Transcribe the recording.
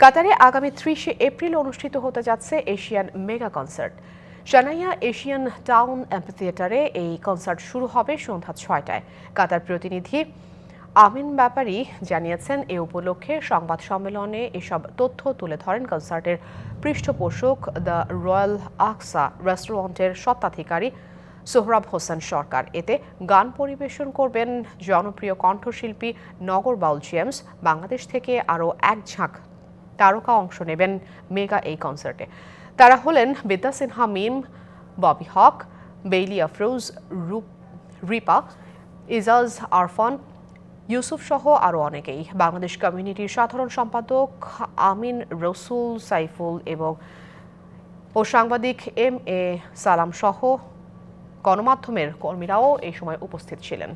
কাতারে আগামী ৩০ এপ্রিল অনুষ্ঠিত হতে যাচ্ছে Asian mega concert. সানাইয়া Asian town অ্যাম্ফিথিয়েটারে এই কনসার্ট শুরু হবে সন্ধ্যা ৬টায়। কাতার প্রতিনিধি আমিন ব্যাপারী জানিয়েছেন, এ উপলক্ষে সংবাদ সম্মেলনে এসব তথ্য তুলে ধরেন কনসার্টের পৃষ্ঠপোষক দ্য রয়্যাল আকসা রেস্টুরেন্টের স্বত্বাধিকারী সোহরাব হোসেন সরকার। এতে গান পরিবেশন করবেন জনপ্রিয় কণ্ঠশিল্পী নগর বাউল জেমস। বাংলাদেশ থেকে আরও এক ঝাঁক তারকা অংশ নেবেন মেগা এই কনসার্টে। তারা হলেন বিদ্যা সিনহা মিম, ববি হক, বেইলি আফরোজ, রিপা, ইজাজ আরফান, ইউসুফ সহ আরও অনেকেই। বাংলাদেশ কমিউনিটির সাধারণ সম্পাদক আমিন রসুল সাইফুল ও সাংবাদিক এম এ সালাম সহ গণমাধ্যমের কর্মীরাও এই সময় উপস্থিত ছিলেন।